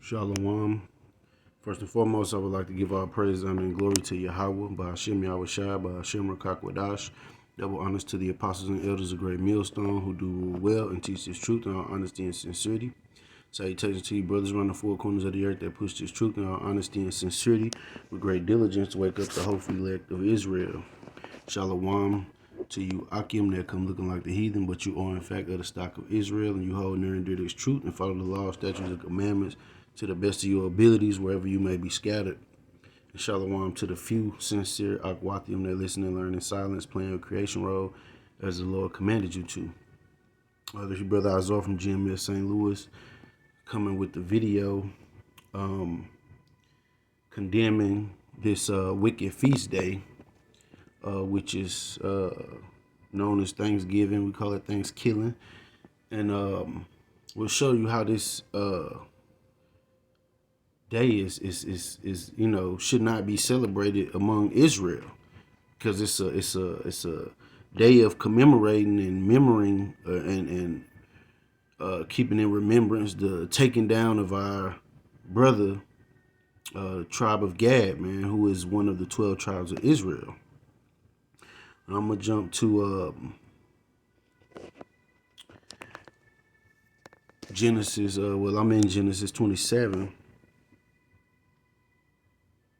Shalom. First and foremost, I would like to give all praise, honor, and glory to Yahweh, by Hashem Yahweh Shai, by Hashem Rakakwadash. Double honors to the apostles and elders of Great Millstone who do rule well and teach this truth in all honesty and sincerity. Salutations to you brothers around the four corners of the earth that push this truth in all honesty and sincerity with great diligence to wake up the hopeful elect of Israel. Shalom to you Akim that come looking like the heathen, but you are in fact of the stock of Israel, and you hold near and dear this truth and follow the law, statutes, and commandments to the best of your abilities wherever you may be scattered. And shalom to the few sincere Akwathium that listen and learn in silence, playing your creation role as the Lord commanded you to. This is your brother Azor from GMS St. Louis, coming with the video condemning this wicked feast day, which is known as Thanksgiving. We call it Thanksgiving. And we'll show you how this day is should not be celebrated among Israel, because it's a day of commemorating and memorying and keeping in remembrance the taking down of our brother tribe of Gad, man, who is one of the 12 tribes of Israel. I'm gonna jump to Genesis. I'm in Genesis 27.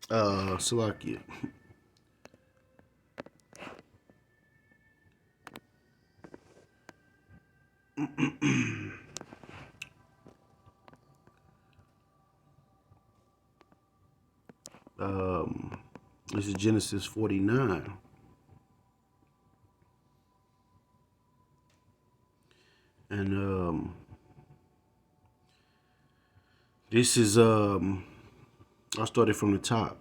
Salakia. This is Genesis 49. And this is I started from the top.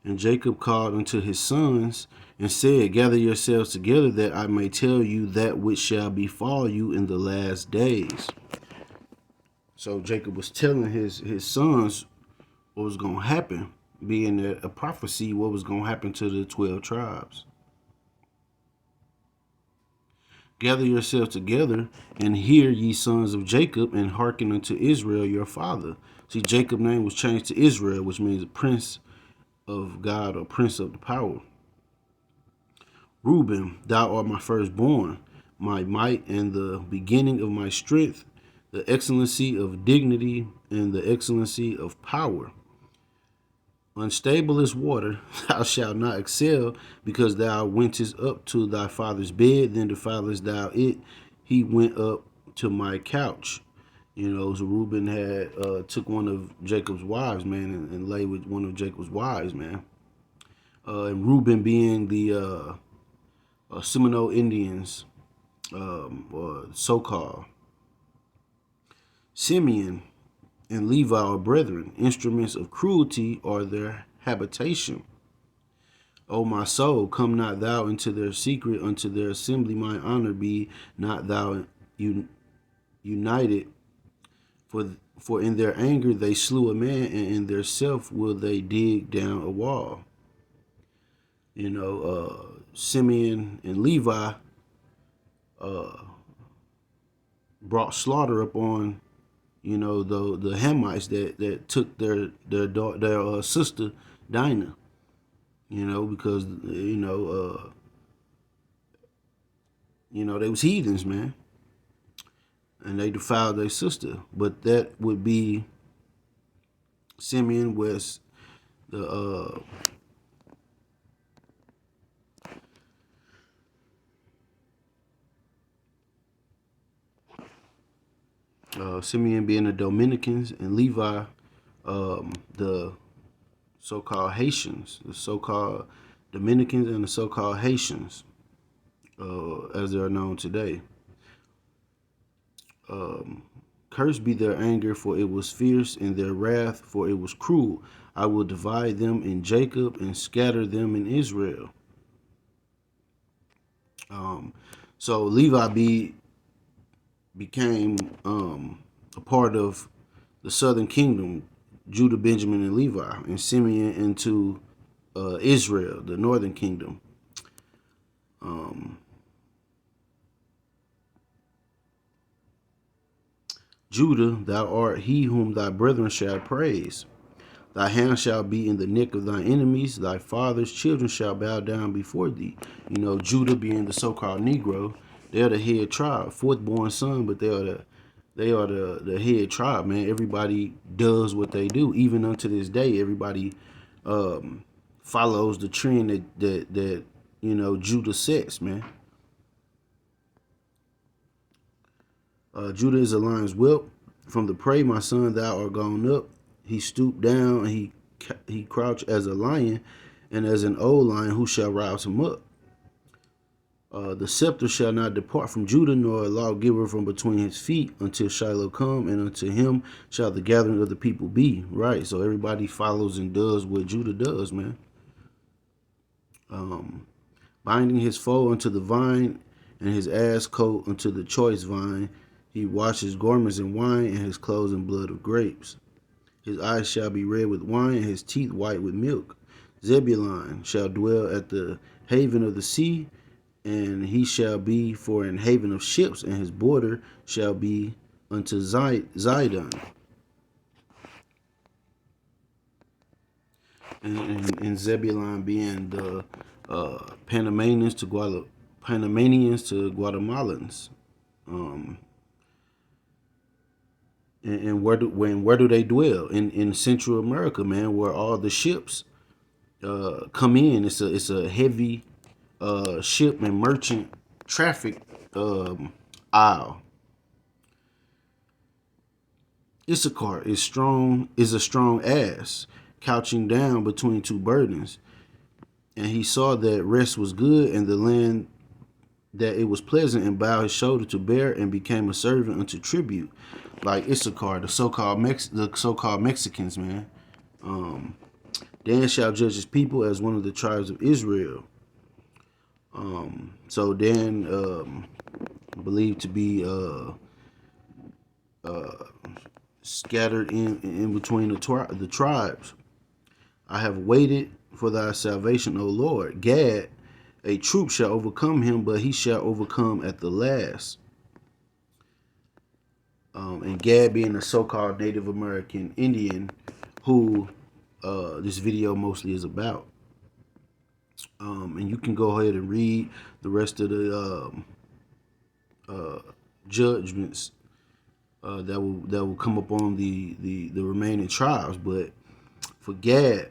And Jacob called unto his sons and said, Gather yourselves together, that I may tell you that which shall befall you in the last days. So Jacob was telling his sons what was going to happen, being a prophecy, what was going to happen to the 12 tribes. Gather yourselves together, and hear, ye sons of Jacob, and hearken unto Israel your father. See, Jacob's name was changed to Israel, which means prince of God, or prince of the power. Reuben, thou art my firstborn, my might and the beginning of my strength, the excellency of dignity and the excellency of power. Unstable as water, thou shalt not excel, because thou wentest up to thy father's bed, then defilest thou it. He went up to my couch. So Reuben had took one of Jacob's wives, man, and lay with one of Jacob's wives, man. And Reuben being the Seminole Indians, or so-called. Simeon and Levi are brethren. Instruments of cruelty are their habitation. O my soul, come not thou into their secret, unto their assembly my honor be not thou united. For in their anger they slew a man, and in their self will they dig down a wall. Simeon and Levi brought slaughter upon, the Hamites that took their sister Dinah. Because they was heathens, man, and they defiled their sister. But that would be Simeon was the Simeon being the Dominicans, and Levi the so-called Haitians, the so-called Dominicans and the so-called Haitians, as they are known today. Cursed be their anger, for it was fierce, and their wrath, for it was cruel. I will divide them in Jacob and scatter them in Israel. So Levi became a part of the southern kingdom, Judah, Benjamin, and Levi, and Simeon into Israel, the northern kingdom. Judah, thou art he whom thy brethren shall praise. Thy hand shall be in the neck of thine enemies. Thy father's children shall bow down before thee. You know, Judah being the so-called Negro, they're the head tribe, fourth born son, but they are the head tribe, man. Everybody does what they do, even unto this day. Everybody follows the trend that Judah sets, man. Judah is a lion's whelp. From the prey, my son, thou art gone up. He stooped down, and he crouched as a lion, and as an old lion, who shall rouse him up? The scepter shall not depart from Judah, nor a lawgiver from between his feet, until Shiloh come, and unto him shall the gathering of the people be. Right, so everybody follows and does what Judah does, man. Binding his foe unto the vine, and his ass coat unto the choice vine. He washes garments in wine, and his clothes in blood of grapes. His eyes shall be red with wine, and his teeth white with milk. Zebulun shall dwell at the haven of the sea, and he shall be for an haven of ships, and his border shall be unto Zidon. And Zebulun being the Panamanians to Guatemalans. And where do they dwell? In Central America, man, where all the ships come in. It's a heavy ship and merchant traffic aisle. Issachar is a strong ass, couching down between two burdens. And he saw that rest was good, and the land that it was pleasant, and bowed his shoulder to bear, and became a servant unto tribute. Like Issachar, the so-called Mexicans, man. Dan shall judge his people as one of the tribes of Israel. So Dan, believed to be scattered in between the tribes. I have waited for thy salvation, O Lord. Gad, a troop shall overcome him, but he shall overcome at the last. And Gad being a so-called Native American Indian who this video mostly is about. And you can go ahead and read the rest of the judgments that will come upon the remaining tribes. But for Gad,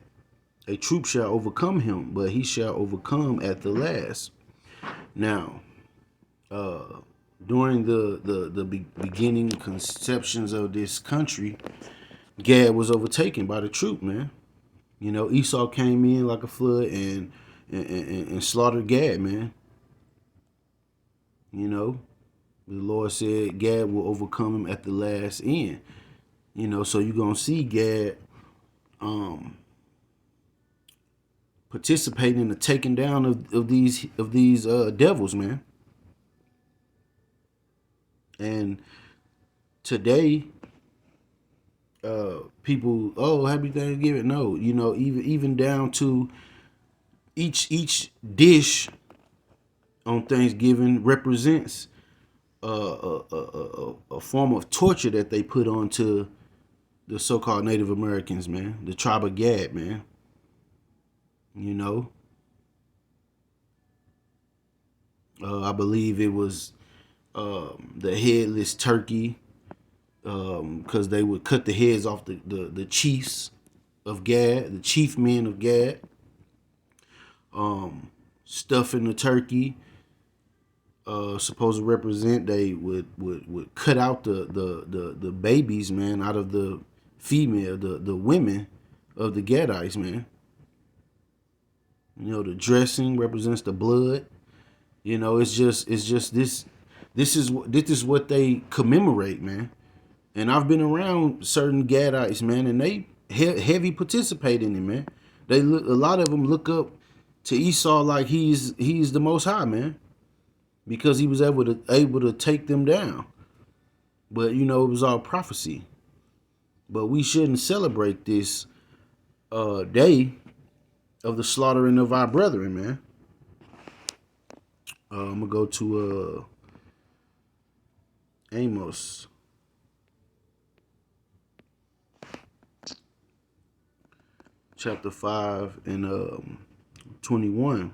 a troop shall overcome him, but he shall overcome at the last. Now, during the beginning conceptions of this country, Gad was overtaken by the troop, man. You know, Esau came in like a flood and slaughtered Gad, man. You know, the Lord said Gad will overcome him at the last end. You know, so you're gonna see Gad participating in the taking down of these devils, man. And today, people, oh, happy Thanksgiving. No, you know, even down to each dish on Thanksgiving represents a form of torture that they put onto the so-called Native Americans, man. The tribe of Gad, man. You know, I believe it was the headless turkey, because they would cut the heads off the chiefs of Gad, the chief men of Gad. Stuffing the turkey, supposed to represent, they would cut out the babies, man, out of the female, the women of the Gadites, man. You know, the dressing represents the blood. You know, it's just this is what they commemorate, man. And I've been around certain Gadites, man, and they heavy participate in it, man. A lot of them look up to Esau like he's the Most High, man, because he was able to take them down. But you know, it was all prophecy. But we shouldn't celebrate this day of the slaughtering of our brethren, man. I'm gonna go to Amos. chapter 5 and 21.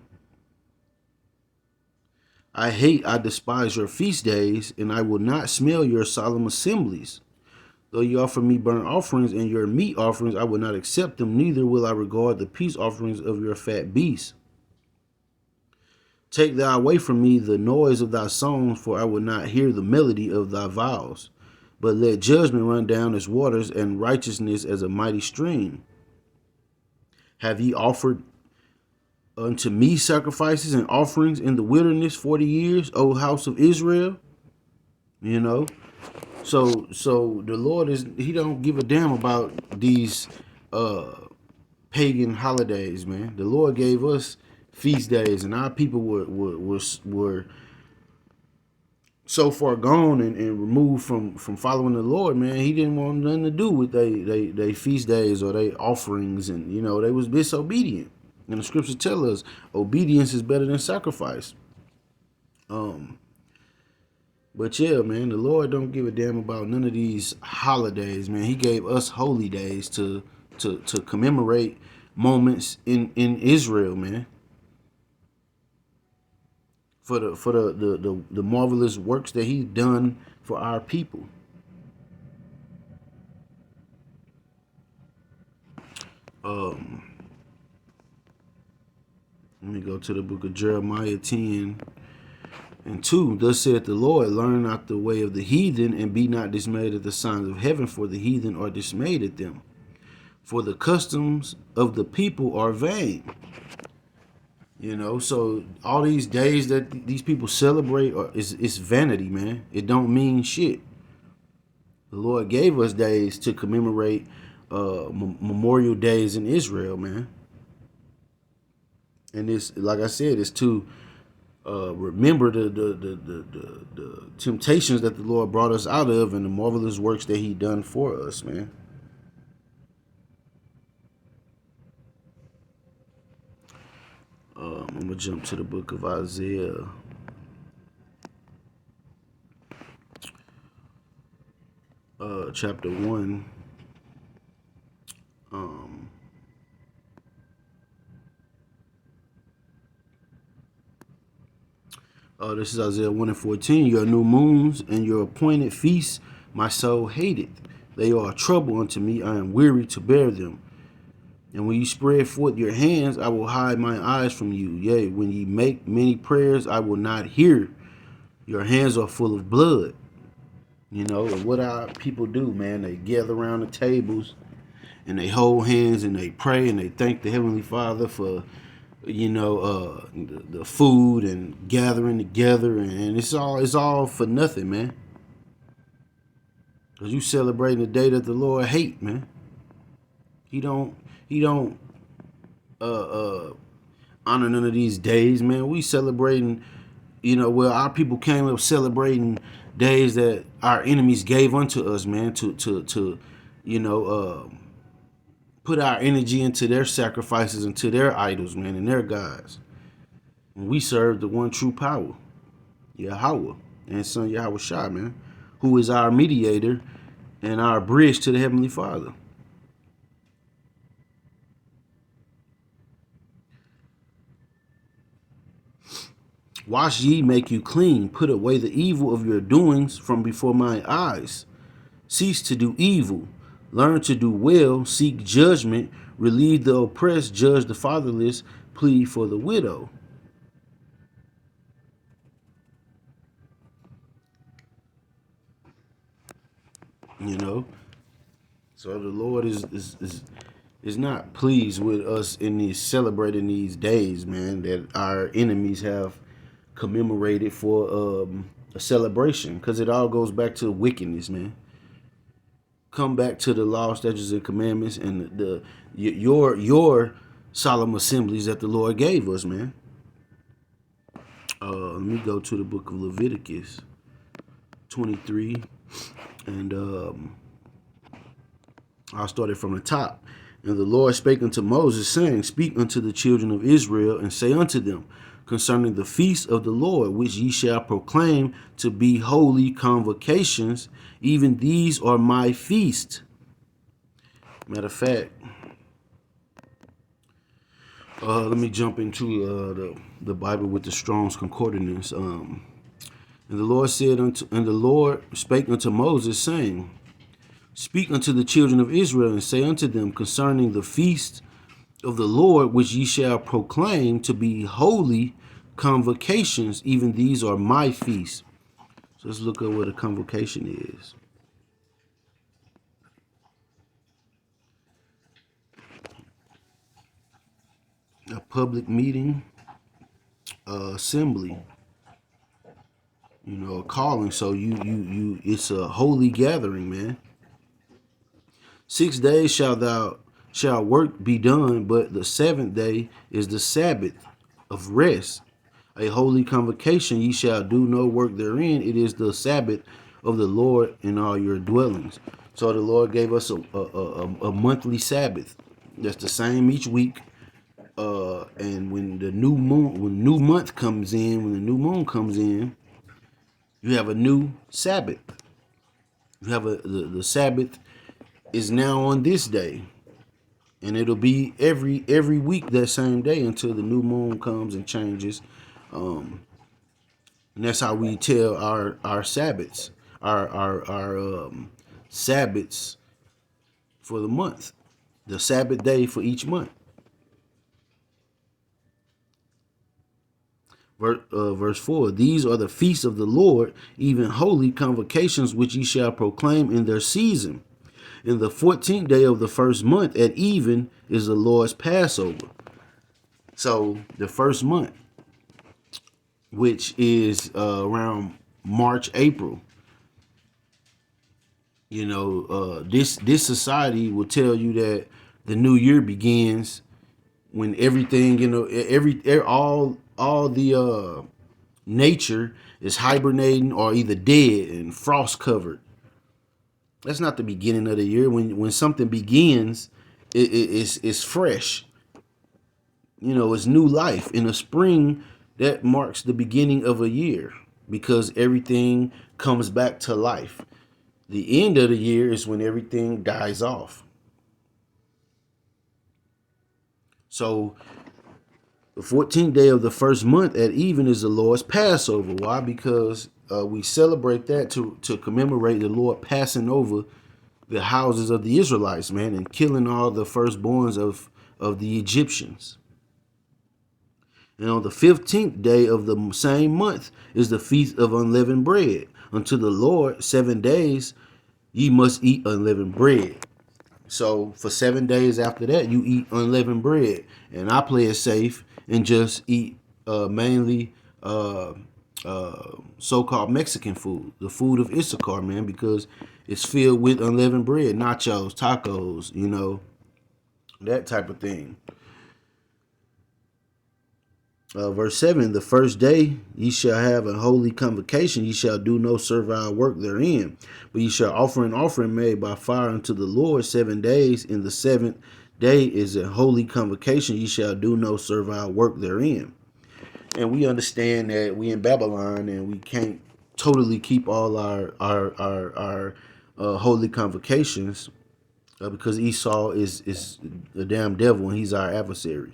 I despise your feast days, and I will not smell your solemn assemblies. Though you offer me burnt offerings and your meat offerings, I will not accept them, neither will I regard the peace offerings of your fat beasts. Take thou away from me the noise of thy songs, for I will not hear the melody of thy vows. But let judgment run down as waters, and righteousness as a mighty stream. Have ye offered unto me sacrifices and offerings in the wilderness 40 years, O house of Israel? You know, so the Lord he don't give a damn about these pagan holidays, man. The Lord gave us feast days, and our people were so far gone and removed from following the Lord, man. He didn't want nothing to do with they feast days or they offerings, and they was disobedient. And the scriptures tell us obedience is better than sacrifice. But yeah, man, the Lord don't give a damn about none of these holidays, man. He gave us holy days to commemorate moments in Israel, man. For the marvelous works that he's done for our people. Let me go to the book of Jeremiah 10:2. Thus saith the Lord, learn not the way of the heathen, and be not dismayed at the signs of heaven, for the heathen are dismayed at them. For the customs of the people are vain. So all these days that these people celebrate it's vanity, man. It don't mean shit. The Lord gave us days to commemorate memorial days in Israel, man. And it's, like I said, it's to remember the temptations that the Lord brought us out of and the marvelous works that he done for us, man. I'm going to jump to the book of Isaiah. Chapter 1. This is Isaiah 1:14. Your new moons and your appointed feasts, my soul hateth. They are a trouble unto me. I am weary to bear them. And when you spread forth your hands, I will hide my eyes from you. Yea, when ye make many prayers, I will not hear. Your hands are full of blood. And what our people do, man, they gather around the tables and they hold hands and they pray and they thank the Heavenly Father for, the food and gathering together, and it's all for nothing, man. Because you celebrating the day that the Lord hate, man. He don't honor none of these days, man. We celebrating, our people came up celebrating days that our enemies gave unto us, man, to put our energy into their sacrifices and to their idols, man, and their gods. And we serve the one true power, Yahweh, and Son Yahweh Shai, man, who is our mediator and our bridge to the Heavenly Father. Wash ye, make you clean. Put away the evil of your doings from before my eyes. Cease to do evil. Learn to do well. Seek judgment. Relieve the oppressed. Judge the fatherless. Plead for the widow. So the Lord is not pleased with us in these celebrating these days, man, that our enemies have commemorated for a celebration, because it all goes back to wickedness, man. Come back to the law, statutes, and commandments, and your solemn assemblies that the Lord gave us, man. Let me go to the book of Leviticus 23, and I'll start it from the top. And the Lord spake unto Moses, saying, Speak unto the children of Israel, and say unto them, concerning the feast of the Lord, which ye shall proclaim to be holy convocations, even these are my feast. Matter of fact, Let me jump into the Bible with the Strong's Concordance. And the Lord said and the Lord spake unto Moses, saying, Speak unto the children of Israel, and say unto them concerning the feast of the Lord, which ye shall proclaim to be holy convocations, even these are my feasts. So let's look at what a convocation is. A public meeting, assembly, a calling. So you it's a holy gathering, man. 6 days shall work be done, but the seventh day is the Sabbath of rest, a holy convocation. Ye shall do no work therein. It is the Sabbath of the Lord in all your dwellings. So the Lord gave us a monthly Sabbath. That's the same each week. And when the new month comes in, when the new moon comes in, you have a new Sabbath. You have the Sabbath is now on this day, and it'll be every week that same day until the new moon comes and changes. And that's how we tell our Sabbaths, our Sabbaths for the month, the Sabbath day for each month. Verse 4, these are the feasts of the Lord, even holy convocations, which ye shall proclaim in their season. In the 14th day of the first month at even is the Lord's Passover. So the first month, which is around March, April, this society will tell you that the new year begins when everything, all the nature is hibernating or either dead and frost covered. That's not the beginning of the year. When something begins, it's fresh. It's new life. In the spring, that marks the beginning of a year because everything comes back to life. The end of the year is when everything dies off. So the 14th day of the first month at even is the Lord's Passover. Why? Because we celebrate that to commemorate the Lord passing over the houses of the Israelites, man, and killing all the firstborns of the Egyptians. And on the 15th day of the same month is the feast of unleavened bread. Unto the Lord 7 days ye must eat unleavened bread. So for 7 days after that, you eat unleavened bread. And I play it safe and just eat mainly so-called Mexican food, the food of Issachar, man, because it's filled with unleavened bread, nachos, tacos, that type of thing. Verse 7, the first day ye shall have a holy convocation, ye shall do no servile work therein, but ye shall offer an offering made by fire unto the Lord 7 days. In the seventh day is a holy convocation, ye shall do no servile work therein. And we understand that we in Babylon and we can't totally keep all our holy convocations because Esau is the damn devil and he's our adversary.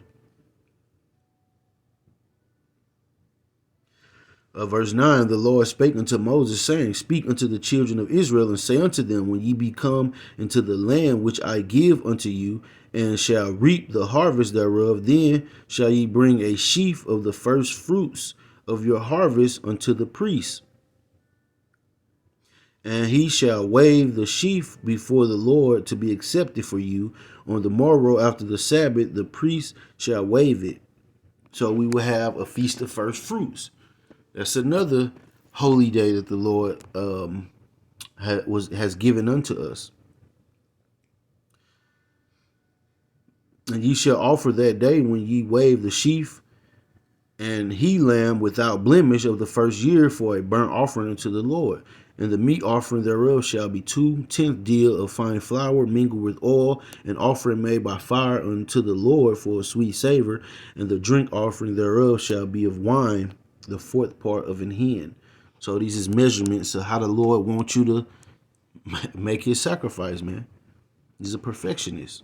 Verse 9, the Lord spake unto Moses, saying, Speak unto the children of Israel, and say unto them, When ye be come into the land which I give unto you, and shall reap the harvest thereof, then shall ye bring a sheaf of the first fruits of your harvest unto the priest. And he shall wave the sheaf before the Lord to be accepted for you. On the morrow after the Sabbath, the priest shall wave it. So we will have a feast of first fruits. That's another holy day that the Lord has given unto us. And ye shall offer that day when ye wave the sheaf and he lamb without blemish of the first year for a burnt offering unto the Lord. And the meat offering thereof shall be 2/10 deal of fine flour mingled with oil, an offering made by fire unto the Lord for a sweet savor. And the drink offering thereof shall be of wine, the 4th part of an hin. So these is measurements of how the Lord wants you to make his sacrifice, man. He's a perfectionist.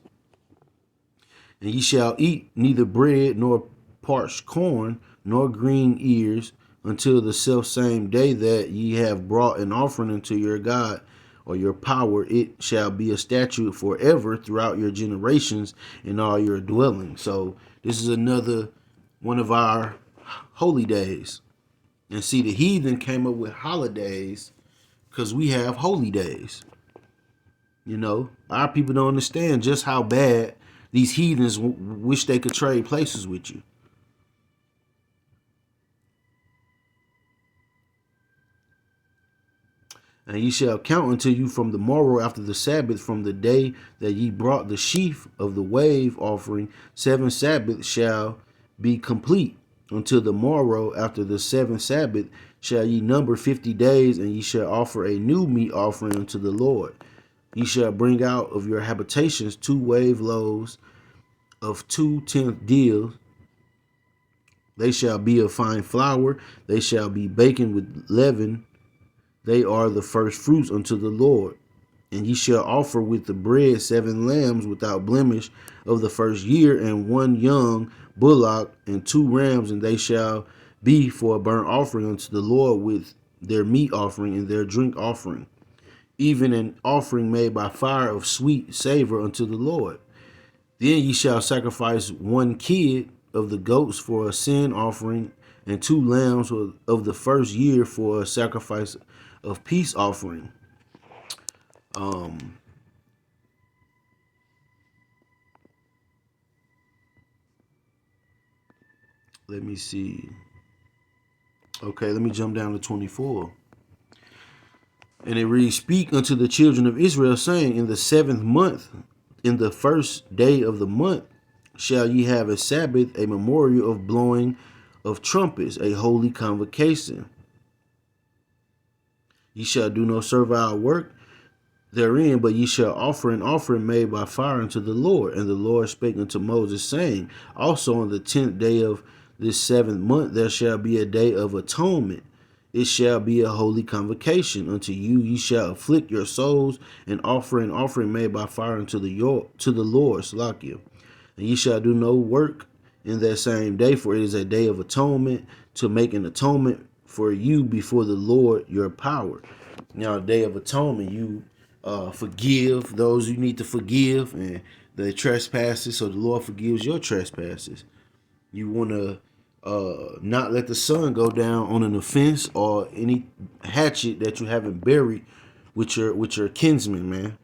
And ye shall eat neither bread nor parched corn nor green ears until the self same day that ye have brought an offering unto your God or your power. It shall be a statute forever throughout your generations in all your dwellings. So this is another one of our holy days. And see, the heathen came up with holidays because we have holy days. You know, our people don't understand just how bad these heathens wish they could trade places with you. And ye shall count unto you from the morrow after the Sabbath, from the day that ye brought the sheaf of the wave offering, 7 Sabbaths shall be complete. Until the morrow after the 7th Sabbath shall ye number 50 days, and ye shall offer a new meat offering unto the Lord. Ye shall bring out of your habitations 2 wave loaves of 2/10 deals. They shall be of fine flour. They shall be baken with leaven. They are the first fruits unto the Lord. And ye shall offer with the bread 7 lambs without blemish of the first year, and 1 young bullock, and 2 rams, and they shall be for a burnt offering unto the Lord with their meat offering and their drink offering, even an offering made by fire of sweet savor unto the Lord. Then ye shall sacrifice 1 kid of the goats for a sin offering, and 2 lambs of the first year for a sacrifice of peace offering. Let me see. Okay, let me jump down to 24. And it reads, Speak unto the children of Israel, saying, In the 7th month, in the first day of the month, shall ye have a Sabbath, a memorial of blowing of trumpets, a holy convocation. Ye shall do no servile work therein, but ye shall offer an offering made by fire unto the Lord. And the Lord spake unto Moses, saying, Also on the 10th day of this 7th month there shall be a day of atonement. It shall be a holy convocation unto you. Ye shall afflict your souls and offer an offering made by fire unto the Lord, Salakia. And ye shall do no work in that same day, for it is a day of atonement, to make an atonement for you before the Lord your power. Now, a day of atonement, you forgive those you need to forgive, and the trespasses, so the Lord forgives your trespasses. You want to not let the sun go down on an offense or any hatchet that you haven't buried with your kinsman, man.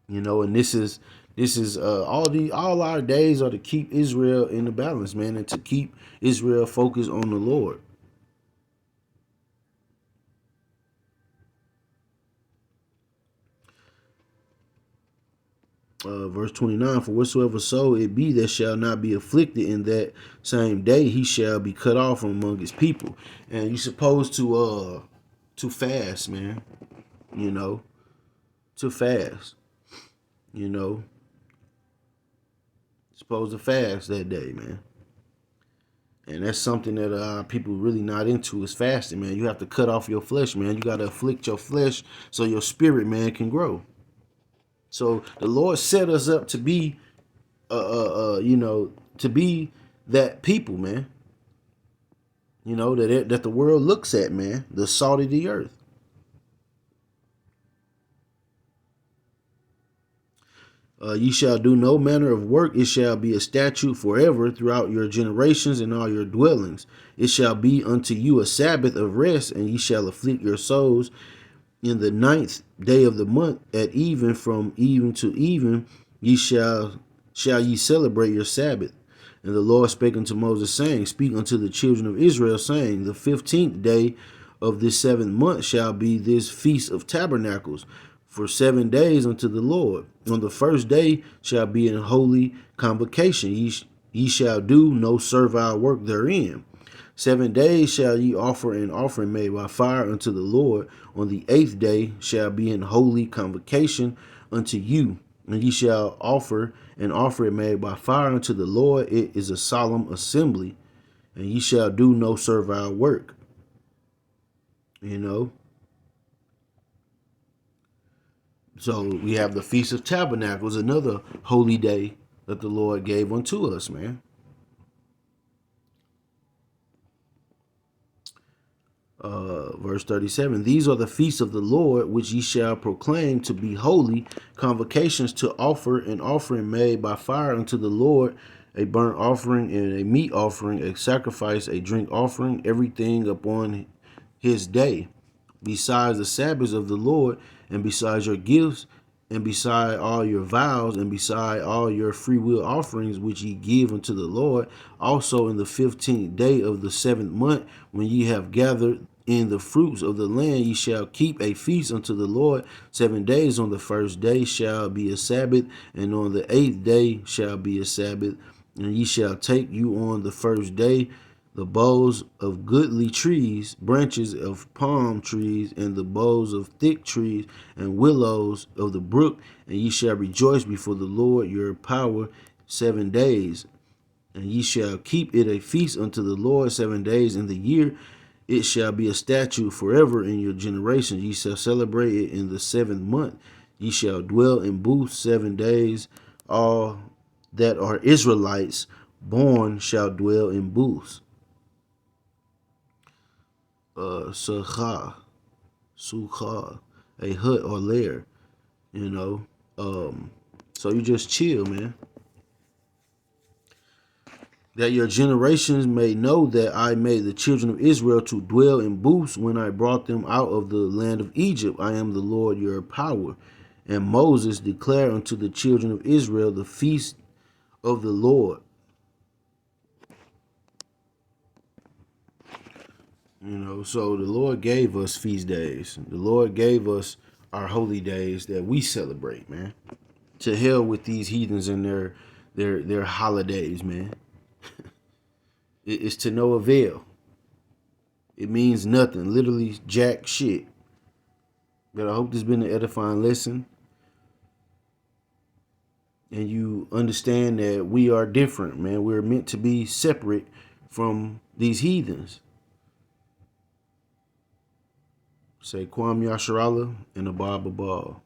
You know, and this is all our days are to keep Israel in the balance, man, and to keep Israel focused on the Lord. Verse 29, for whatsoever soul it be that shall not be afflicted in that same day, he shall be cut off from among his people. And you're supposed to fast, man. You know, to fast. You know, supposed to fast that day, man. And that's something that people really not into is fasting, man. You have to cut off your flesh, man. You got to afflict your flesh so your spirit, man, can grow. So the Lord set us up to be, to be that people, man. You know, that the world looks at, man, the salt of the earth. Ye shall do no manner of work. It shall be a statute forever throughout your generations and all your dwellings. It shall be unto you a Sabbath of rest, and ye shall afflict your souls in the 9th day of the month at even, from even to even, ye shall ye celebrate your Sabbath. And the Lord spake unto Moses, saying, Speak unto the children of Israel, saying, The 15th day of this 7th month shall be this feast of tabernacles, for 7 days unto the Lord. On the first day shall be an holy convocation. Ye shall do no servile work therein. 7 days shall ye offer an offering made by fire unto the Lord. On the 8th day shall be an holy convocation unto you. And ye shall offer an offering made by fire unto the Lord. It is a solemn assembly. And ye shall do no servile work. You know. So we have the Feast of Tabernacles, another holy day that the Lord gave unto us, man. Verse 37, these are the feasts of the Lord, which ye shall proclaim to be holy, convocations to offer an offering made by fire unto the Lord, a burnt offering and a meat offering, a sacrifice, a drink offering, everything upon his day, besides the Sabbaths of the Lord, and besides your gifts, and beside all your vows, and beside all your free will offerings which ye give unto the Lord, also in the 15th day of the 7th month, when ye have gathered in the fruits of the land, ye shall keep a feast unto the Lord 7 days. On the first day shall be a Sabbath, and on the 8th day shall be a Sabbath. And ye shall take you on the first day the boughs of goodly trees, branches of palm trees, and the boughs of thick trees, and willows of the brook, and ye shall rejoice before the Lord your power 7 days. And ye shall keep it a feast unto the Lord 7 days in the year. It shall be a statute forever in your generations. Ye shall celebrate it in the 7th month. Ye shall dwell in booths 7 days. All that are Israelites born shall dwell in booths. Sukkah, a hut or lair, you know. So you just chill, man. That your generations may know that I made the children of Israel to dwell in booths when I brought them out of the land of Egypt. I am the Lord your power. And Moses declared unto the children of Israel the feast of the Lord. You know, so the Lord gave us feast days. The Lord gave us our holy days that we celebrate, man. To hell with these heathens and their holidays, man. It's to no avail. It means nothing, literally jack shit. But I hope this has been an edifying lesson, and you understand that we are different, man. We're meant to be separate from these heathens. Say Kwam Yasharallah and Abba Babal.